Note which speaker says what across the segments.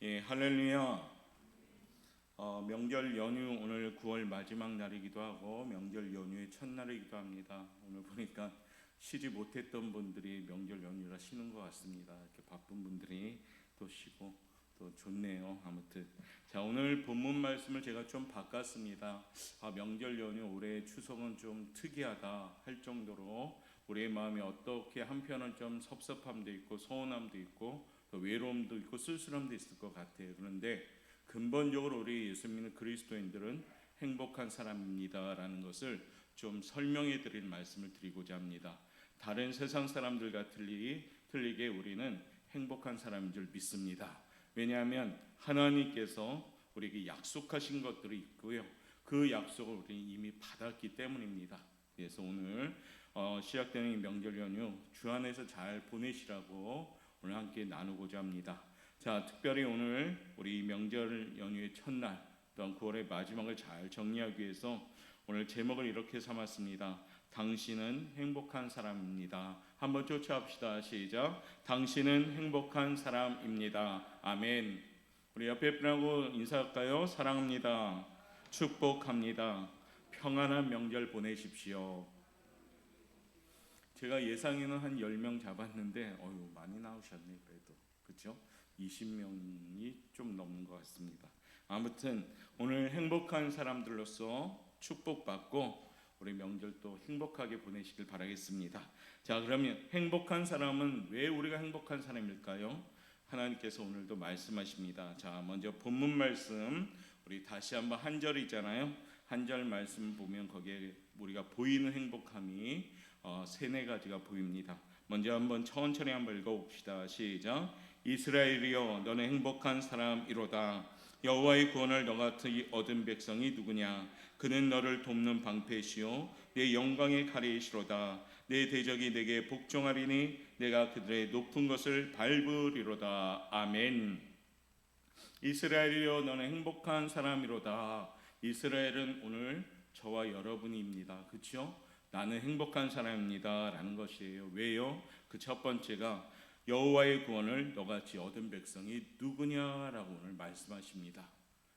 Speaker 1: 예, 할렐루야. 명절 연휴 오늘 9월 마지막 날이기도 하고 명절 연휴의 첫날이기도 합니다. 오늘 보니까 쉬지 못했던 분들이 명절 연휴라 쉬는 것 같습니다. 이렇게 바쁜 분들이 또 쉬고 또 좋네요. 아무튼 자, 오늘 본문 말씀을 제가 좀 바꿨습니다. 명절 연휴 올해 추석은 좀 특이하다 할 정도로 우리의 마음이 어떻게 한편은 좀 섭섭함도 있고 서운함도 있고 또 외로움도 있고 쓸쓸함도 있을 것 같아요. 그런데 근본적으로 우리 예수 믿는 그리스도인들은 행복한 사람입니다라는 것을 좀 설명해 드릴 말씀을 드리고자 합니다. 다른 세상 사람들과 틀리게 우리는 행복한 사람인 줄 믿습니다. 왜냐하면 하나님께서 우리에게 약속하신 것들이 있고요, 그 약속을 우리는 이미 받았기 때문입니다. 그래서 오늘 시작되는 명절 연휴 주 안에서 잘 보내시라고 오늘 함께 나누고자 합니다. 자, 특별히 오늘 우리 명절 연휴의 첫날 또한 9월의 마지막을 잘 정리하기 위해서 오늘 제목을 이렇게 삼았습니다. 당신은 행복한 사람입니다. 한번 쫓아합시다. 시작. 당신은 행복한 사람입니다. 아멘. 우리 옆에 분하고 인사할까요? 사랑합니다. 축복합니다. 평안한 명절 보내십시오. 제가 예상에는 한 10명 잡았는데 많이 나오셨네. 그래도 그렇죠? 20명이 좀 넘는 것 같습니다. 아무튼 오늘 행복한 사람들로서 축복받고 우리 명절도 행복하게 보내시길 바라겠습니다. 자, 그러면 행복한 사람은 왜 우리가 행복한 사람일까요? 하나님께서 오늘도 말씀하십니다. 자, 먼저 본문 말씀 우리 다시 한번 한 절이잖아요. 한 절 말씀 보면 거기에 우리가 보이는 행복함이 세네 가지가 보입니다. 먼저 한번 천천히 한번 읽어봅시다. 시작. 이스라엘이여 너는 행복한 사람이로다. 여호와의 구원을 너같이 얻은 백성이 누구냐? 그는 너를 돕는 방패시요 내 영광의 가리시로다. 내 대적이 내게 복종하리니 내가 그들의 높은 것을 밟으리로다. 아멘. 이스라엘이여 너는 행복한 사람이로다. 이스라엘은 오늘 저와 여러분입니다. 그렇죠? 나는 행복한 사람입니다 라는 것이에요. 왜요? 그 첫 번째가 여호와의 구원을 너같이 얻은 백성이 누구냐라고 오늘 말씀하십니다.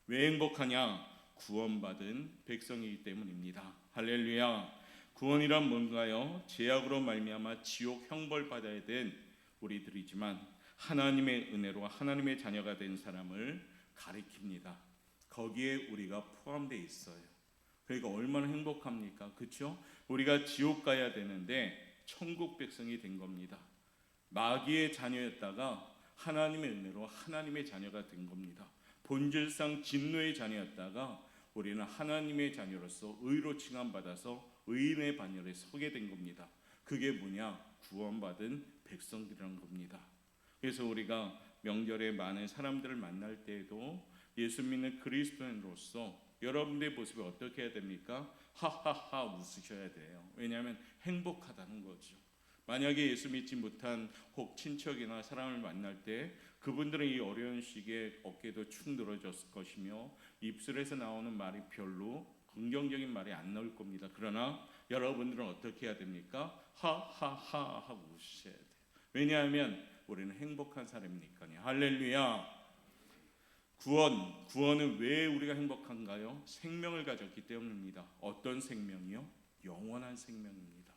Speaker 1: 왜 행복하냐? 구원받은 백성이기 때문입니다. 할렐루야. 구원이란 뭔가요? 죄악으로 말미암아 지옥 형벌 받아야 된 우리들이지만 하나님의 은혜로 하나님의 자녀가 된 사람을 가리킵니다. 거기에 우리가 포함되어 있어요. 그러니까 얼마나 행복합니까? 그렇죠? 우리가 지옥 가야 되는데 천국 백성이 된 겁니다. 마귀의 자녀였다가 하나님의 은혜로 하나님의 자녀가 된 겁니다. 본질상 진노의 자녀였다가 우리는 하나님의 자녀로서 의로 칭함받아서 의인의 반열에 서게 된 겁니다. 그게 뭐냐? 구원받은 백성들이라는 겁니다. 그래서 우리가 명절에 많은 사람들을 만날 때에도 예수 믿는 그리스도인으로서 여러분들의 모습이 어떻게 해야 됩니까? 하하하 웃으셔야 돼요. 왜냐하면 행복하다는 거죠. 만약에 예수 믿지 못한 혹 친척이나 사람을 만날 때 그분들은 이 어려운 시기에 어깨도 축 늘어졌을 것이며 입술에서 나오는 말이 별로 긍정적인 말이 안 나올 겁니다. 그러나 여러분들은 어떻게 해야 됩니까? 하하하 하고 웃으셔야 돼요. 왜냐하면 우리는 행복한 사람이니까요. 할렐루야. 구원은 왜 우리가 행복한가요? 생명을 가졌기 때문입니다. 어떤 생명이요? 영원한 생명입니다.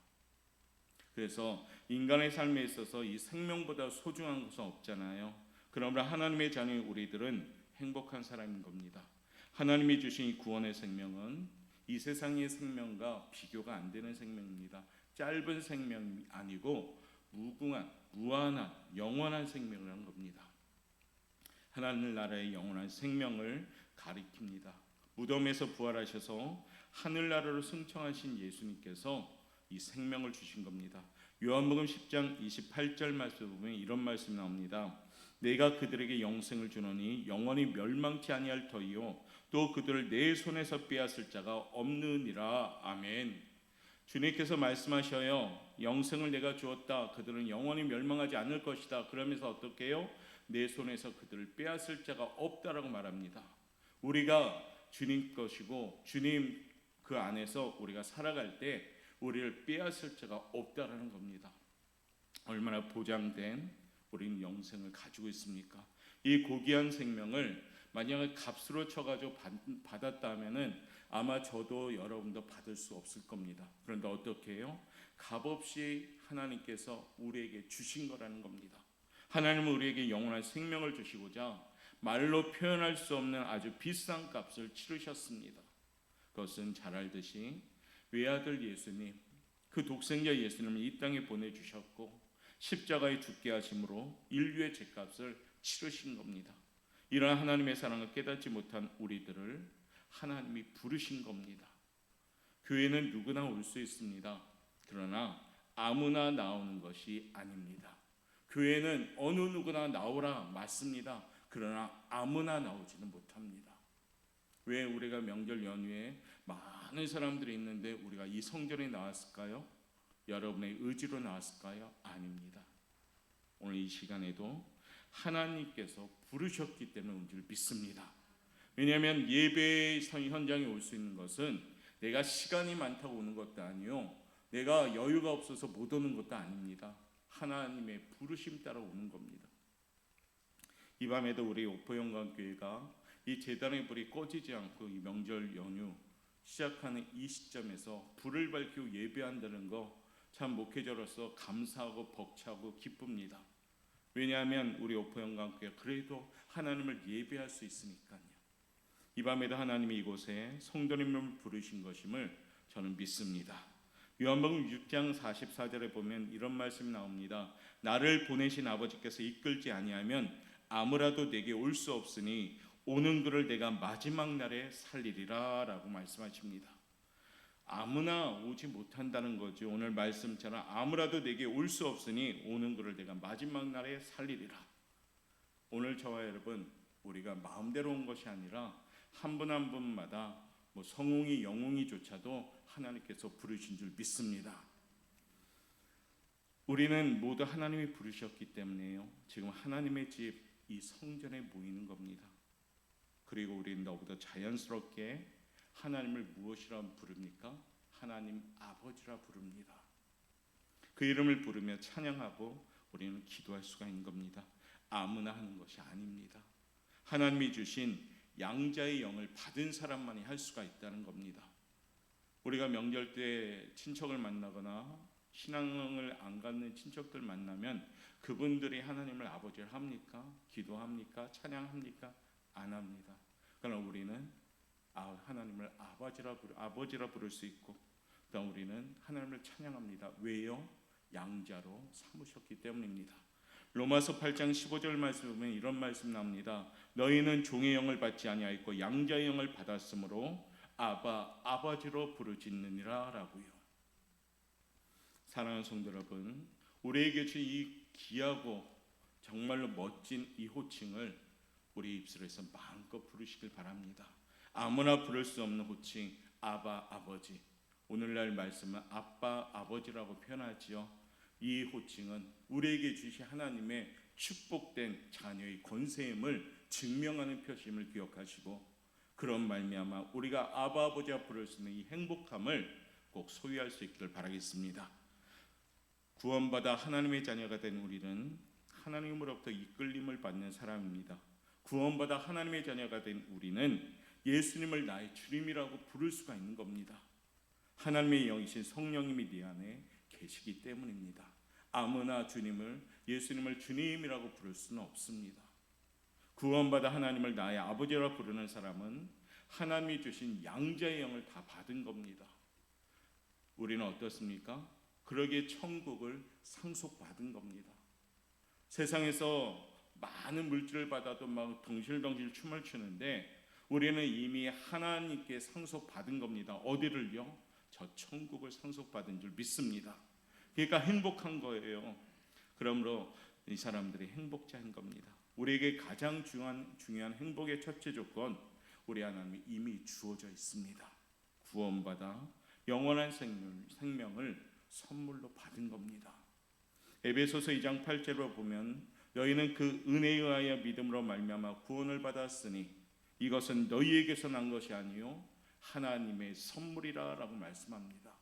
Speaker 1: 그래서 인간의 삶에 있어서 이 생명보다 소중한 것은 없잖아요. 그러므로 하나님의 자녀인 우리들은 행복한 사람인 겁니다. 하나님이 주신 이 구원의 생명은 이 세상의 생명과 비교가 안 되는 생명입니다. 짧은 생명이 아니고 무궁한, 무한한, 영원한 생명이라는 겁니다. 하나님 나라의 영원한 생명을 가리킵니다. 무덤에서 부활하셔서 하늘나라로 승천하신 예수님께서 이 생명을 주신 겁니다. 요한복음 10장 28절 말씀을 보면 이런 말씀이 나옵니다. 내가 그들에게 영생을 주노니 영원히 멸망치 아니할 터이요 또 그들을 내 손에서 빼앗을 자가 없느니라. 아멘. 주님께서 말씀하셔요. 영생을 내가 주었다. 그들은 영원히 멸망하지 않을 것이다. 그러면서 어떻게 해요? 내 손에서 그들을 빼앗을 자가 없다라고 말합니다. 우리가 주님 것이고 주님 그 안에서 우리가 살아갈 때 우리를 빼앗을 자가 없다라는 겁니다. 얼마나 보장된 우리는 영생을 가지고 있습니까? 이 고귀한 생명을 만약에 값으로 쳐가지고 받았다면은 아마 저도 여러분도 받을 수 없을 겁니다. 그런데 어떻게 해요? 값없이 하나님께서 우리에게 주신 거라는 겁니다. 하나님은 우리에게 영원한 생명을 주시고자 말로 표현할 수 없는 아주 비싼 값을 치르셨습니다. 그것은 잘 알듯이 외아들 예수님, 그 독생자 예수님을 이 땅에 보내주셨고 십자가에 죽게 하심으로 인류의 죄값을 치르신 겁니다. 이러한 하나님의 사랑을 깨닫지 못한 우리들을 하나님이 부르신 겁니다. 교회는 누구나 올 수 있습니다. 그러나 아무나 나오는 것이 아닙니다. 교회는 어느 누구나 나오라 맞습니다. 그러나 아무나 나오지는 못합니다. 왜 우리가 명절 연휴에 많은 사람들이 있는데 우리가 이 성전에 나왔을까요? 여러분의 의지로 나왔을까요? 아닙니다. 오늘 이 시간에도 하나님께서 부르셨기 때문에 온 줄 믿습니다. 왜냐하면 예배 현장에 올 수 있는 것은 내가 시간이 많다고 오는 것도 아니요, 내가 여유가 없어서 못 오는 것도 아닙니다. 하나님의 부르심 따라 오는 겁니다. 이 밤에도 우리 오포영광교회가 이 제단의 불이 꺼지지 않고 이 명절 연휴 시작하는 이 시점에서 불을 밝히고 예배한다는 거 참 목회자로서 감사하고 벅차고 기쁩니다. 왜냐하면 우리 오포영광교회가 그래도 하나님을 예배할 수 있으니까요. 이 밤에도 하나님이 이곳에 성도님을 부르신 것임을 저는 믿습니다. 요한복음 6장 44절에 보면 이런 말씀이 나옵니다. 나를 보내신 아버지께서 이끌지 아니하면 아무라도 내게 올 수 없으니 오는 그를 내가 마지막 날에 살리리라 라고 말씀하십니다. 아무나 오지 못한다는 거죠. 오늘 말씀처럼 아무라도 내게 올 수 없으니 오는 그를 내가 마지막 날에 살리리라. 오늘 저와 여러분, 우리가 마음대로 온 것이 아니라 한 분 한 분마다 성웅이 영웅이조차도 하나님께서 부르신 줄 믿습니다. 우리는 모두 하나님이 부르셨기 때문에요, 지금 하나님의 집 이 성전에 모이는 겁니다. 그리고 우리는 너보다 자연스럽게 하나님을 무엇이라 부릅니까? 하나님 아버지라 부릅니다. 그 이름을 부르며 찬양하고 우리는 기도할 수가 있는 겁니다. 아무나 하는 것이 아닙니다. 하나님이 주신 양자의 영을 받은 사람만이 할 수가 있다는 겁니다. 우리가 명절 때 친척을 만나거나 신앙을 안 갖는 친척들 만나면 그분들이 하나님을 아버지를 합니까? 기도합니까? 찬양합니까? 안 합니다. 그러나 우리는 하나님을 아버지라 부를 수 있고, 그다음 우리는 하나님을 찬양합니다. 왜요? 양자로 삼으셨기 때문입니다. 로마서 8장 15절 말씀 보면 이런 말씀 나옵니다. 너희는 종의 영을 받지 아니하였고 양자의 영을 받았으므로 아버지로 부르짖느니라 라고요. 사랑하는 성도 여러분, 우리에게 주신 이 귀하고 정말로 멋진 이 호칭을 우리 입술에서 마음껏 부르시길 바랍니다. 아무나 부를 수 없는 호칭, 아버지. 오늘날 말씀은 아빠, 아버지라고 표현하지요. 이 호칭은 우리에게 주신 하나님의 축복된 자녀의 권세임을 증명하는 표심을 기억하시고, 그런 말미암아 우리가 아버지와 부를 수 있는 이 행복함을 꼭 소유할 수 있기를 바라겠습니다. 구원받아 하나님의 자녀가 된 우리는 하나님으로부터 이끌림을 받는 사람입니다. 구원받아 하나님의 자녀가 된 우리는 예수님을 나의 주님이라고 부를 수가 있는 겁니다. 하나님의 영이신 성령님이 네 안에 계시기 때문입니다. 아무나 예수님을 주님이라고 부를 수는 없습니다. 구원받아 하나님을 나의 아버지라 부르는 사람은 하나님이 주신 양자의 영을 다 받은 겁니다. 우리는 어떻습니까? 그러기에 천국을 상속받은 겁니다. 세상에서 많은 물질을 받아도 막 덩실덩실 춤을 추는데 우리는 이미 하나님께 상속받은 겁니다. 어디를요? 저 천국을 상속받은 줄 믿습니다. 그러니까 행복한 거예요. 그러므로 이 사람들이 행복자인 겁니다. 우리에게 가장 중요한 행복의 첫째 조건, 우리 하나님이 이미 주어져 있습니다. 구원받아 영원한 생명을 선물로 받은 겁니다. 에베소서 2장 8절로 보면 너희는 그 은혜에 의하여 믿음으로 말미암아 구원을 받았으니 이것은 너희에게서 난 것이 아니요 하나님의 선물이라 라고 말씀합니다.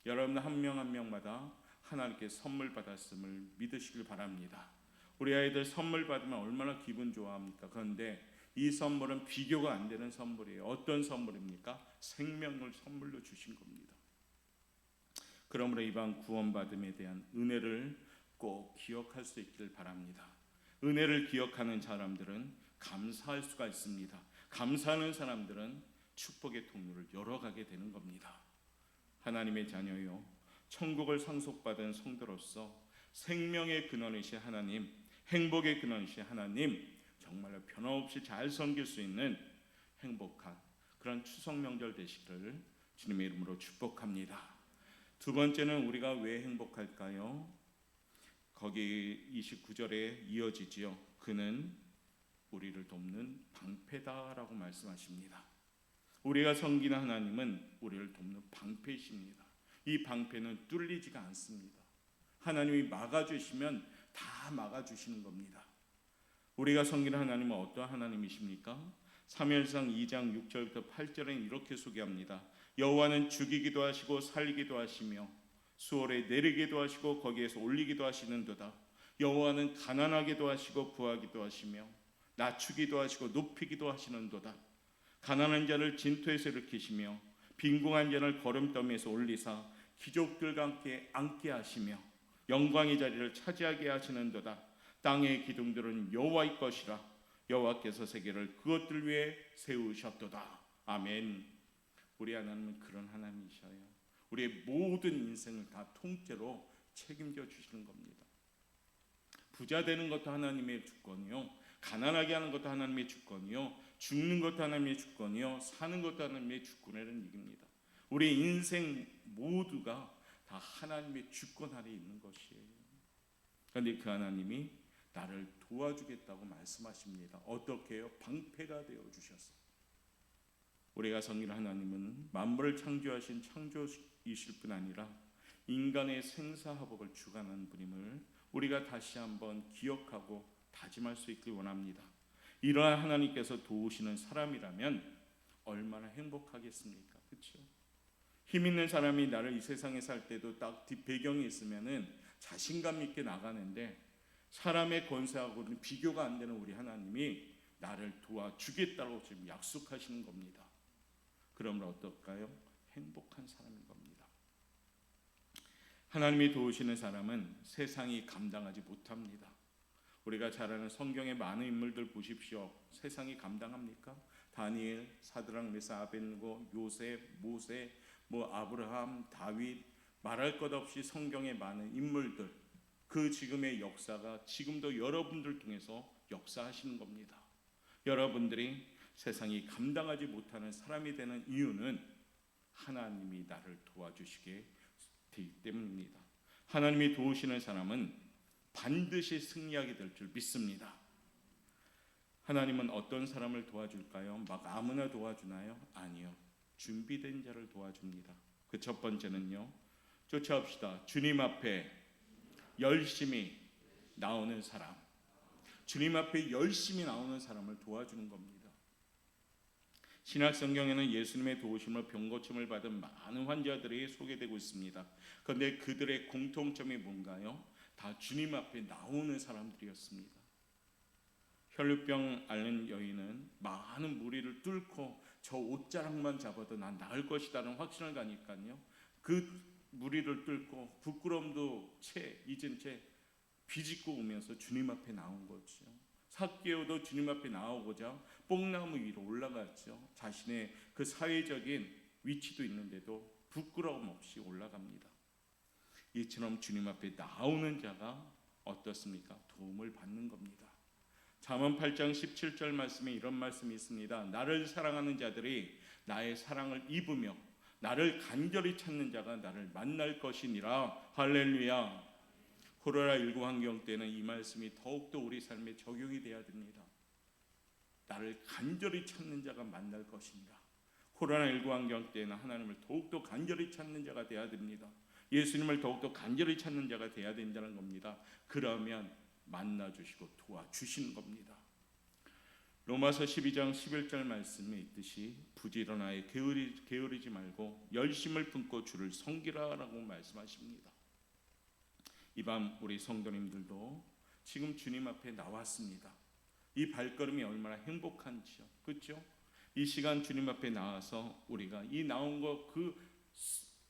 Speaker 1: 여러분 한 명 한 명마다 하나님께 선물 받았음을 믿으시길 바랍니다. 우리 아이들 선물 받으면 얼마나 기분 좋아합니까? 그런데 이 선물은 비교가 안 되는 선물이에요. 어떤 선물입니까? 생명을 선물로 주신 겁니다. 그러므로 이번 구원받음에 대한 은혜를 꼭 기억할 수 있기를 바랍니다. 은혜를 기억하는 사람들은 감사할 수가 있습니다. 감사하는 사람들은 축복의 통로를 열어가게 되는 겁니다. 하나님의 자녀요, 천국을 상속받은 성도로서 생명의 근원이신 하나님, 행복의 근원이신 하나님, 정말로 변함없이 잘 섬길 수 있는 행복한 그런 추석 명절 되시기를 주님의 이름으로 축복합니다. 두 번째는 우리가 왜 행복할까요? 거기 29절에 이어지지요. 그는 우리를 돕는 방패다라고 말씀하십니다. 우리가 섬기는 하나님은 우리를 돕는 방패이십니다. 이 방패는 뚫리지가 않습니다. 하나님이 막아주시면 다 막아주시는 겁니다. 우리가 섬기는 하나님은 어떠한 하나님이십니까? 사무엘상 2장 6절부터 8절에는 이렇게 소개합니다. 여호와는 죽이기도 하시고 살리기도 하시며 수월에 내리기도 하시고 거기에서 올리기도 하시는도다. 여호와는 가난하게도 하시고 부하기도 하시며 낮추기도 하시고 높이기도 하시는도다. 가난한 자를 진토에서 일으키시며 빈궁한 자를 거름더미에서 올리사 귀족들과 함께 앉게 하시며 영광의 자리를 차지하게 하시는도다. 땅의 기둥들은 여호와의 것이라. 여호와께서 세계를 그것들 위에 세우셨도다. 아멘. 우리 하나님은 그런 하나님이셔요. 우리의 모든 인생을 다 통째로 책임져 주시는 겁니다. 부자 되는 것도 하나님의 주권이요, 가난하게 하는 것도 하나님의 주권이요, 죽는 것도 하나님의 주권이요, 사는 것도 하나님의 주권이라는 얘기입니다. 우리 인생 모두가 다 하나님의 주권 아래 있는 것이에요. 그런데 그 하나님이 나를 도와주겠다고 말씀하십니다. 어떻게 해요? 방패가 되어주셔서. 우리가 섬기는 하나님은 만물을 창조하신 창조이실 뿐 아니라 인간의 생사화복을 주관하는 분임을 우리가 다시 한번 기억하고 다짐할 수 있길 원합니다. 이러한 하나님께서 도우시는 사람이라면 얼마나 행복하겠습니까? 그렇죠? 힘 있는 사람이 나를 이 세상에 살 때도 딱 뒷배경이 있으면은 자신감 있게 나가는데, 사람의 권세하고는 비교가 안 되는 우리 하나님이 나를 도와주겠다고 지금 약속하시는 겁니다. 그러면 어떨까요? 행복한 사람인 겁니다. 하나님이 도우시는 사람은 세상이 감당하지 못합니다. 우리가 잘 아는 성경의 많은 인물들 보십시오. 세상이 감당합니까? 다니엘, 사드락, 메삭, 아벳느고, 요셉, 모세, 아브라함, 다윗, 말할 것 없이 성경의 많은 인물들, 그 지금의 역사가 지금도 여러분들 통해서 역사하시는 겁니다. 여러분들이 세상이 감당하지 못하는 사람이 되는 이유는 하나님이 나를 도와주시게 되기 때문입니다. 하나님이 도우시는 사람은 반드시 승리하게 될 줄 믿습니다. 하나님은 어떤 사람을 도와줄까요? 막 아무나 도와주나요? 아니요. 준비된 자를 도와줍니다. 그 첫 번째는요, 쫓아옵시다. 주님 앞에 열심히 나오는 사람. 주님 앞에 열심히 나오는 사람을 도와주는 겁니다. 신약 성경에는 예수님의 도우심으로 병 고침을 받은 많은 환자들이 소개되고 있습니다. 그런데 그들의 공통점이 뭔가요? 다 주님 앞에 나오는 사람들이었습니다. 혈루병 앓는 여인은 많은 무리를 뚫고 저 옷자락만 잡아도 난 나을 것이라는 확신을 가니까요, 그 무리를 뚫고 부끄러움도 잊은 채 비집고 오면서 주님 앞에 나온 거죠. 삭개오도 주님 앞에 나오고자 뽕나무 위로 올라갔죠. 자신의 그 사회적인 위치도 있는데도 부끄러움 없이 올라갑니다. 이처럼 주님 앞에 나오는 자가 어떻습니까? 도움을 받는 겁니다. 잠언 8장 17절 말씀에 이런 말씀이 있습니다. 나를 사랑하는 자들이 나의 사랑을 입으며 나를 간절히 찾는 자가 나를 만날 것이니라. 할렐루야. 코로나19 환경 때는 이 말씀이 더욱더 우리 삶에 적용이 돼야 됩니다. 나를 간절히 찾는 자가 만날 것이니라. 코로나19 환경 때는 하나님을 더욱더 간절히 찾는 자가 돼야 됩니다. 예수님을 더욱더 간절히 찾는 자가 돼야 된다는 겁니다. 그러면 만나주시고 도와주시는 겁니다. 로마서 12장 11절 말씀에 있듯이 부지런하여 게으르지 말고 열심을 품고 주를 섬기라라고 말씀하십니다. 이 밤 우리 성도님들도 지금 주님 앞에 나왔습니다. 이 발걸음이 얼마나 행복한지요. 그렇죠? 이 시간 주님 앞에 나와서 우리가 이 나온 것 그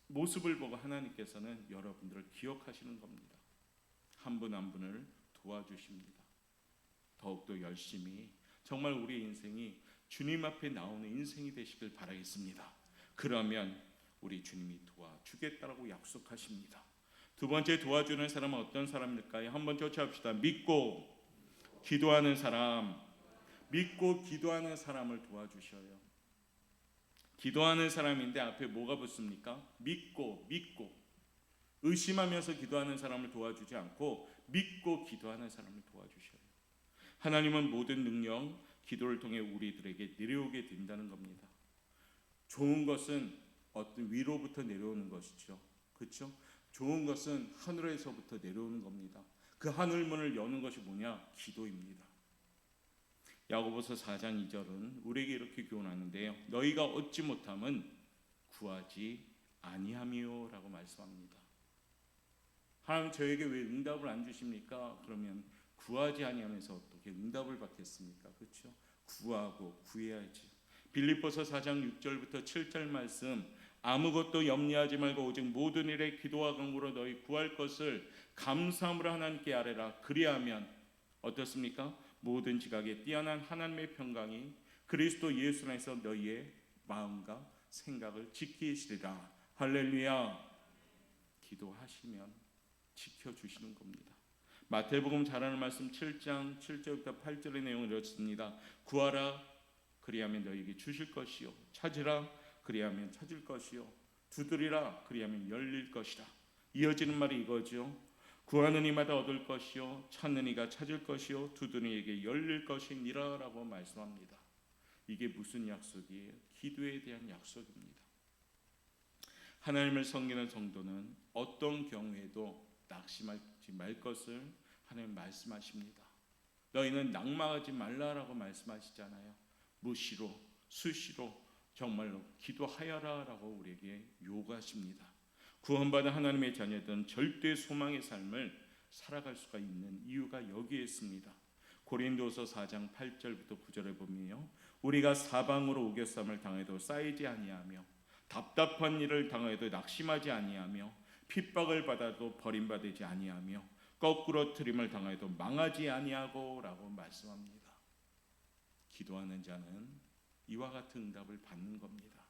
Speaker 1: 모습을 보고 하나님께서는 여러분들을 기억하시는 겁니다. 한 분 한 분을 도와주십니다. 더욱더 열심히 정말 우리의 인생이 주님 앞에 나오는 인생이 되시길 바라겠습니다. 그러면 우리 주님이 도와주겠다라고 약속하십니다. 두 번째 도와주는 사람은 어떤 사람일까요? 한번 조치합시다. 믿고 기도하는 사람. 믿고 기도하는 사람을 도와주셔요. 기도하는 사람인데 앞에 뭐가 붙습니까? 믿고 의심하면서 기도하는 사람을 도와주지 않고 믿고 기도하는 사람을 도와주셔요. 하나님은 모든 능력 기도를 통해 우리들에게 내려오게 된다는 겁니다. 좋은 것은 어떤 위로부터 내려오는 것이죠. 그렇죠? 좋은 것은 하늘에서부터 내려오는 겁니다. 그 하늘문을 여는 것이 뭐냐? 기도입니다. 야고보서 4장 2절은 우리에게 이렇게 교훈하는데요. 너희가 얻지 못함은 구하지 아니함이요라고 말씀합니다. 하나님 저에게 왜 응답을 안 주십니까? 그러면 구하지 아니하면서 어떻게 응답을 받겠습니까? 그렇죠? 구하고 구해야지. 빌립보서 4장 6절부터 7절 말씀, 아무것도 염려하지 말고 오직 모든 일에 기도와 간구로 너희 구할 것을 감사함으로 하나님께 아뢰라. 그리하면 어떻습니까? 모든 지각에 뛰어난 하나님의 평강이 그리스도 예수 안에서 너희의 마음과 생각을 지키시리라. 할렐루야. 기도하시면 지켜주시는 겁니다. 마태복음 잘 아는 말씀 7장 7절부터 8절의 내용을 읽었습니다. 구하라 그리하면 너희에게 주실 것이요, 찾으라 그리하면 찾을 것이요, 두드리라 그리하면 열릴 것이라. 이어지는 말이 이거죠. 구하는 이마다 얻을 것이요, 찾는 이가 찾을 것이요, 두드리는 이에게 열릴 것이니라 라고 말씀합니다. 이게 무슨 약속이에요? 기도에 대한 약속입니다. 하나님을 섬기는 성도는 어떤 경우에도 낙심하지 말 것을 하나님 말씀하십니다. 너희는 낙망하지 말라라고 말씀하시잖아요. 무시로 수시로 정말로 기도하여라라고 우리에게 요구하십니다. 구원받은 하나님의 자녀들은 절대 소망의 삶을 살아갈 수가 있는 이유가 여기에 있습니다. 고린도서 4장 8절부터 9절에 보면요, 우리가 사방으로 우겨쌈을 당해도 쌓이지 아니하며 답답한 일을 당해도 낙심하지 아니하며 핍박을 받아도 버림받지 아니하며 거꾸로 트림을 당해도 망하지 아니하고라고 말씀합니다. 기도하는 자는 이와 같은 응답을 받는 겁니다.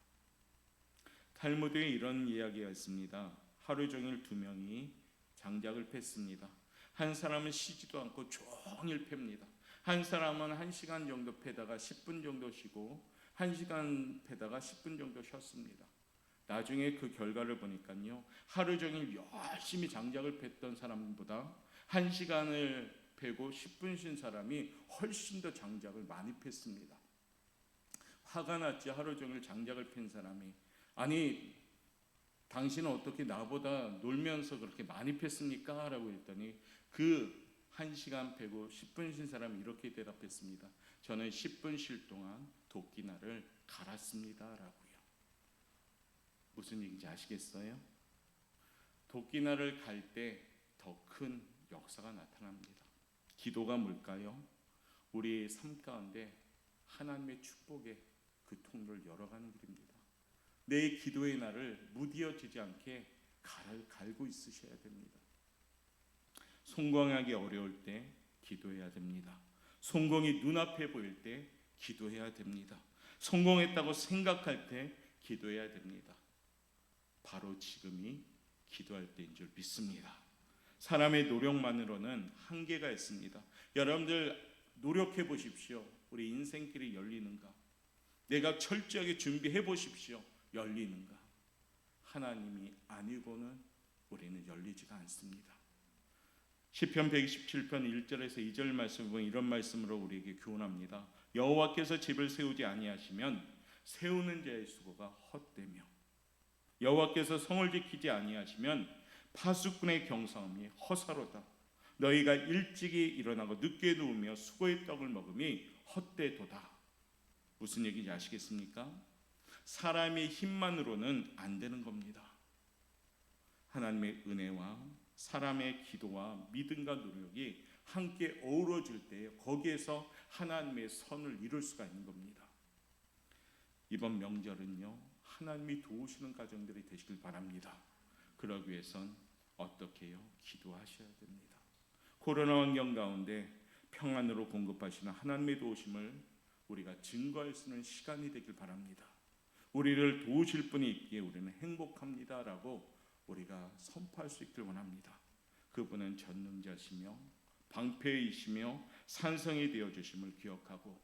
Speaker 1: 탈무드에 이런 이야기가 있습니다. 하루 종일 두 명이 장작을 팼습니다. 한 사람은 쉬지도 않고 종일 팹니다. 한 사람은 1시간 정도 패다가 10분 정도 쉬고 1시간 패다가 10분 정도 쉬었습니다. 나중에 그 결과를 보니까요, 하루 종일 열심히 장작을 팼던 사람보다 1시간을 패고 10분 쉰 사람이 훨씬 더 장작을 많이 팼습니다. 화가 났지. 하루 종일 장작을 팬 사람이, 아니 당신은 어떻게 나보다 놀면서 그렇게 많이 팼습니까? 라고 했더니 그 1시간 패고 10분 쉰 사람이 이렇게 대답했습니다. 저는 10분 쉴 동안 도끼날을 갈았습니다 라고요. 무슨 얘기인지 아시겠어요? 도끼날을 갈 때 더 큰 역사가 나타납니다. 기도가 뭘까요? 우리의 삶 가운데 하나님의 축복의 그 통로를 열어가는 길입니다. 내 기도의 날을 무디어지지 않게 갈고 있으셔야 됩니다. 성공하기 어려울 때 기도해야 됩니다. 성공이 눈앞에 보일 때 기도해야 됩니다. 성공했다고 생각할 때 기도해야 됩니다. 바로 지금이 기도할 때인 줄 믿습니다. 사람의 노력만으로는 한계가 있습니다. 여러분들 노력해 보십시오. 우리 인생길이 열리는가? 내가 철저하게 준비해 보십시오. 열리는가? 하나님이 아니고는 우리는 열리지가 않습니다. 시편 127편 1절에서 2절 말씀을 보면 이런 말씀으로 우리에게 교훈합니다. 여호와께서 집을 세우지 아니하시면 세우는 자의 수고가 헛되며 여호와께서 성을 지키지 아니하시면 파수꾼의 경성함이 허사로다. 너희가 일찍이 일어나고 늦게 누우며 수고의 떡을 먹음이 헛되도다. 무슨 얘기인지 아시겠습니까? 사람의 힘만으로는 안 되는 겁니다. 하나님의 은혜와 사람의 기도와 믿음과 노력이 함께 어우러질 때 거기에서 하나님의 선을 이룰 수가 있는 겁니다. 이번 명절은요, 하나님이 도우시는 가정들이 되시길 바랍니다. 그러기 위해선 어떻게 해요? 기도하셔야 됩니다. 코로나 환경 가운데 평안으로 공급하시는 하나님의 도우심을 우리가 증거할 수 있는 시간이 되길 바랍니다. 우리를 도우실 분이 있기에 우리는 행복합니다라고 우리가 선포할 수 있길 원합니다. 그분은 전능자시며 방패이시며 산성이 되어주심을 기억하고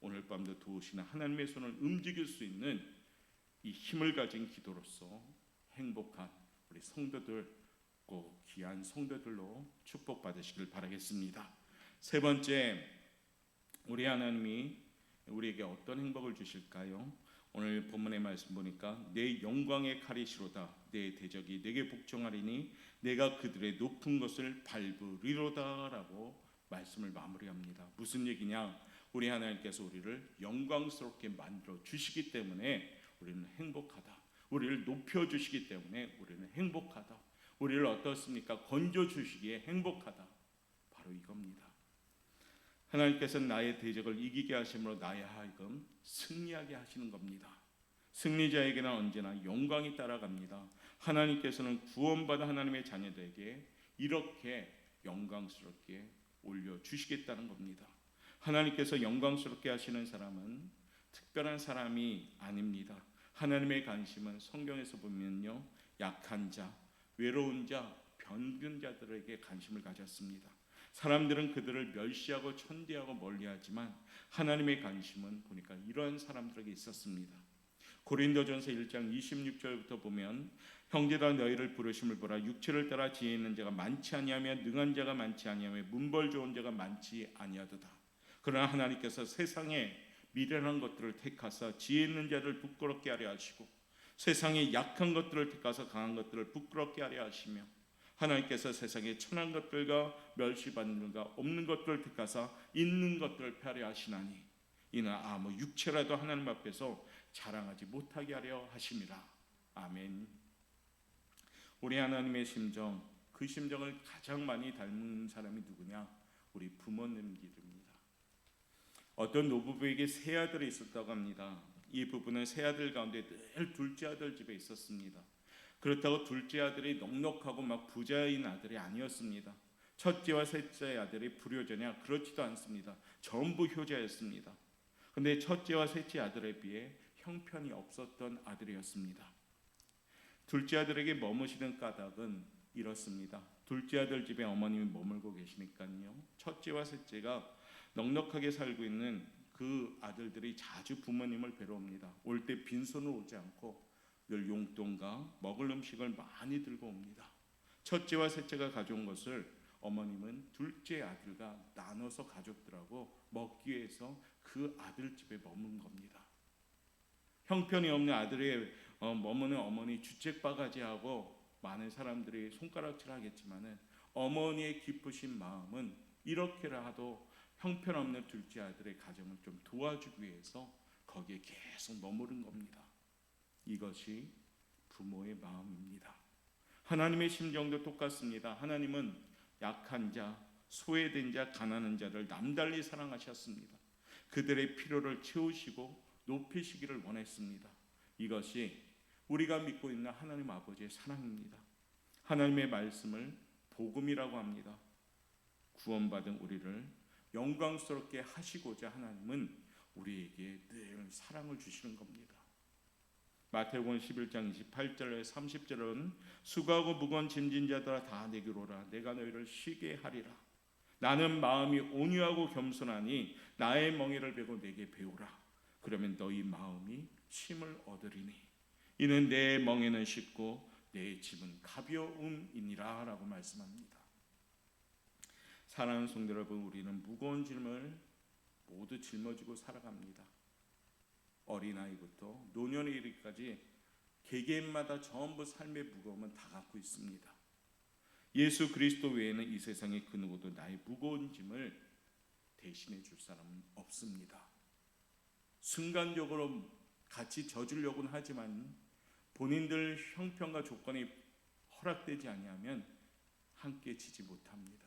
Speaker 1: 오늘 밤도 도우시는 하나님의 손을 움직일 수 있는 이 힘을 가진 기도로서 행복한 우리 성도들, 꼭 귀한 성도들로 축복받으시길 바라겠습니다. 세 번째, 우리 하나님이 우리에게 어떤 행복을 주실까요? 오늘 본문의 말씀 보니까 내 영광의 칼이시로다, 내 대적이 내게 복종하리니 내가 그들의 높은 것을 밟으리로다 라고 말씀을 마무리합니다. 무슨 얘기냐? 우리 하나님께서 우리를 영광스럽게 만들어 주시기 때문에 우리는 행복하다. 우리를 높여 주시기 때문에 우리는 행복하다. 우리를 어떻습니까? 건져 주시기에 행복하다. 바로 이겁니다. 하나님께서는 나의 대적을 이기게 하심으로 나의 하여금 승리하게 하시는 겁니다. 승리자에게는 언제나 영광이 따라갑니다. 하나님께서는 구원받은 하나님의 자녀들에게 이렇게 영광스럽게 올려주시겠다는 겁니다. 하나님께서 영광스럽게 하시는 사람은 특별한 사람이 아닙니다. 하나님의 관심은 성경에서 보면요, 약한 자, 외로운 자, 병든 자들에게 관심을 가졌습니다. 사람들은 그들을 멸시하고 천대하고 멀리하지만 하나님의 관심은 보니까 이러한 사람들에게 있었습니다. 고린도전서 1장 26절부터 보면 형제들아 너희를 부르심을 보라. 육체를 따라 지혜 있는 자가 많지 아니하며 능한 자가 많지 아니하며 문벌 좋은 자가 많지 아니하도다. 그러나 하나님께서 세상에 미련한 것들을 택하사 지혜 있는 자를 부끄럽게 하려 하시고 세상에 약한 것들을 택하사 강한 것들을 부끄럽게 하려 하시며 하나님께서 세상에 천한 것들과 멸시받는 것과 없는 것들을 택하사 있는 것들을 폐하려 하시나니 이는 아무 육체라도 하나님 앞에서 자랑하지 못하게 하려 하심이라. 아멘. 우리 하나님의 심정, 그 심정을 가장 많이 닮은 사람이 누구냐? 우리 부모님들입니다. 어떤 노부부에게 세 아들이 있었다고 합니다. 이 부부는 세 아들 가운데 늘 둘째 아들 집에 있었습니다. 그렇다고 둘째 아들이 넉넉하고 막 부자인 아들이 아니었습니다. 첫째와 셋째 아들이 불효자냐? 그렇지도 않습니다. 전부 효자였습니다. 그런데 첫째와 셋째 아들에 비해 형편이 없었던 아들이었습니다. 둘째 아들에게 머무시는 까닭은 이렇습니다. 둘째 아들 집에 어머님이 머물고 계시니까요, 첫째와 셋째가 넉넉하게 살고 있는 그 아들들이 자주 부모님을 뵈러 옵니다. 올 때 빈손으로 오지 않고 늘 용돈과 먹을 음식을 많이 들고 옵니다. 첫째와 셋째가 가져온 것을 어머님은 둘째 아들과 나눠서 가족들하고 먹기 위해서 그 아들 집에 머문 겁니다. 형편이 없는 아들의 머무는 어머니 주책바가지하고 많은 사람들이 손가락질하겠지만은 어머니의 기쁘신 마음은 이렇게라도 형편없는 둘째 아들의 가정을 좀 도와주기 위해서 거기에 계속 머무른 겁니다. 이것이 부모의 마음입니다. 하나님의 심정도 똑같습니다. 하나님은 약한 자, 소외된 자, 가난한 자를 남달리 사랑하셨습니다. 그들의 필요를 채우시고 높이시기를 원했습니다. 이것이 우리가 믿고 있는 하나님 아버지의 사랑입니다. 하나님의 말씀을 복음이라고 합니다. 구원받은 우리를 영광스럽게 하시고자 하나님은 우리에게 늘 사랑을 주시는 겁니다. 마태복음 11장 28절에 30절은 수고하고 무거운 짐진 자들아 다 내게로 오라. 내가 너희를 쉬게 하리라. 나는 마음이 온유하고 겸손하니 나의 멍에를 베고 내게 배우라. 그러면 너희 마음이 쉼을 얻으리니 이는 내 멍에는 쉽고 내 짐은 가벼움이니라 라고 말씀합니다. 사랑하는 성도 여러분, 우리는 무거운 짐을 모두 짊어지고 살아갑니다. 어린아이부터 노년에 이르기까지 개개인마다 전부 삶의 무거움은 다 갖고 있습니다. 예수 그리스도 외에는 이 세상에 그 누구도 나의 무거운 짐을 대신해 줄 사람은 없습니다. 순간적으로 같이 져주려고는 하지만 본인들 형편과 조건이 허락되지 아니하면 함께 지지 못합니다.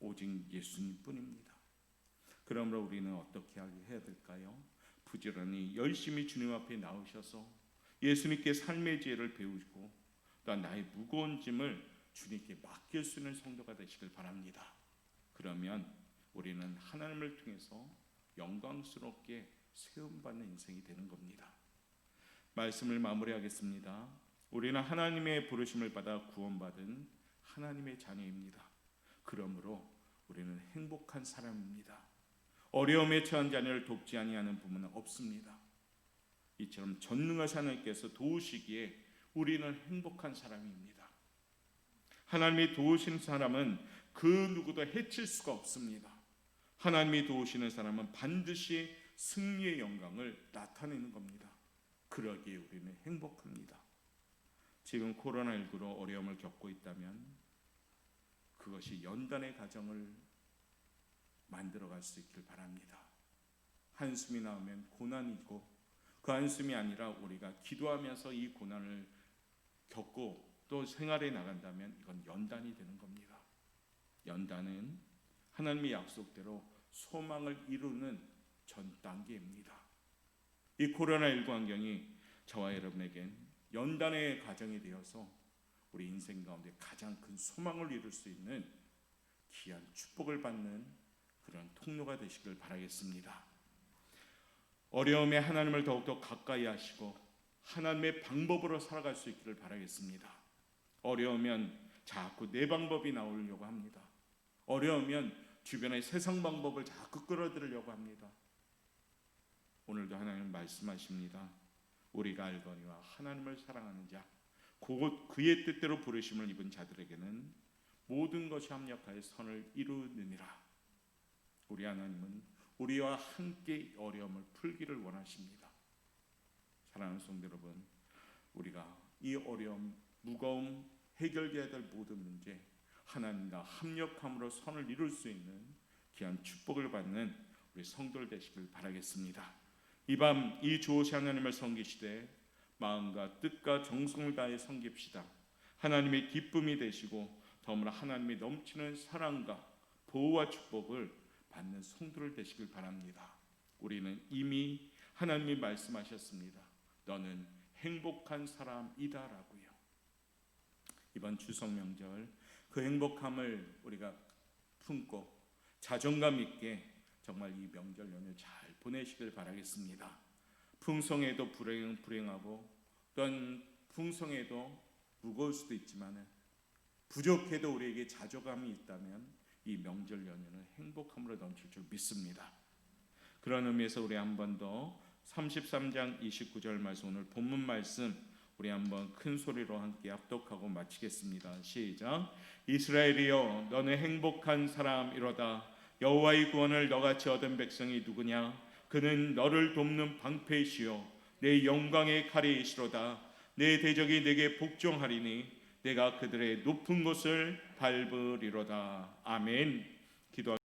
Speaker 1: 오직 예수님뿐입니다. 그러므로 우리는 어떻게 해야 될까요? 부지런히 열심히 주님 앞에 나오셔서 예수님께 삶의 지혜를 배우고 또한 나의 무거운 짐을 주님께 맡길 수 있는 성도가 되시길 바랍니다. 그러면 우리는 하나님을 통해서 영광스럽게 세움받는 인생이 되는 겁니다. 말씀을 마무리하겠습니다. 우리는 하나님의 부르심을 받아 구원받은 하나님의 자녀입니다. 그러므로 우리는 행복한 사람입니다. 어려움에 처한 자녀를 돕지 아니하는 부모는 없습니다. 이처럼 전능하신 하나님께서 도우시기에 우리는 행복한 사람입니다. 하나님이 도우시는 사람은 그 누구도 해칠 수가 없습니다. 하나님이 도우시는 사람은 반드시 승리의 영광을 나타내는 겁니다. 그러기에 우리는 행복합니다. 지금 코로나19로 어려움을 겪고 있다면 그것이 연단의 가정을 만들어갈 수 있길 바랍니다. 한숨이 나오면 고난이고 그 한숨이 아니라 우리가 기도하면서 이 고난을 겪고 또 생활에 나간다면 이건 연단이 되는 겁니다. 연단은 하나님의 약속대로 소망을 이루는 전 단계입니다. 이 코로나19 환경이 저와 여러분에겐 연단의 과정이 되어서 우리 인생 가운데 가장 큰 소망을 이룰 수 있는 귀한 축복을 받는 그런 통로가 되시길 바라겠습니다. 어려움에 하나님을 더욱더 가까이 하시고 하나님의 방법으로 살아갈 수 있기를 바라겠습니다. 어려우면 자꾸 내 방법이 나오려고 합니다. 어려우면 주변의 세상 방법을 자꾸 끌어들이려고 합니다. 오늘도 하나님 말씀하십니다. 우리가 알거니와 하나님을 사랑하는 자 곧 그의 뜻대로 부르심을 입은 자들에게는 모든 것이 합력하여 선을 이루느니라. 우리 하나님은 우리와 함께 어려움을 풀기를 원하십니다. 사랑하는 성도 여러분, 우리가 이 어려움, 무거움, 해결해야 될 모든 문제 하나님과 합력함으로 선을 이룰 수 있는 귀한 축복을 받는 우리 성도들 되시길 바라겠습니다. 이 밤 이 좋으신 하나님을 섬기시되 마음과 뜻과 정성을 다해 섬깁시다. 하나님의 기쁨이 되시고 더불어 하나님의 넘치는 사랑과 보호와 축복을 받는 성도를 되시길 바랍니다. 우리는 이미 하나님이 말씀하셨습니다. 너는 행복한 사람이다라고요. 이번 추석 명절 그 행복함을 우리가 품고 자존감 있게 정말 이 명절 연휴 잘 보내시길 바라겠습니다. 풍성해도 불행하고 또한 풍성해도 무거울 수도 있지만 부족해도 우리에게 자존감이 있다면 이 명절 연휴는 행복함으로 넘칠 줄 믿습니다. 그런 의미에서 우리 한 번 더 33장 29절 말씀, 오늘 본문 말씀 우리 한번 큰 소리로 함께 합독하고 마치겠습니다. 시작. 이스라엘이여 너는 행복한 사람이로다. 여호와의 구원을 너같이 얻은 백성이 누구냐? 그는 너를 돕는 방패이시요 내 영광의 칼이시로다. 내 대적이 내게 복종하리니 내가 그들의 높은 곳을 밟으리로다. 아멘. 기도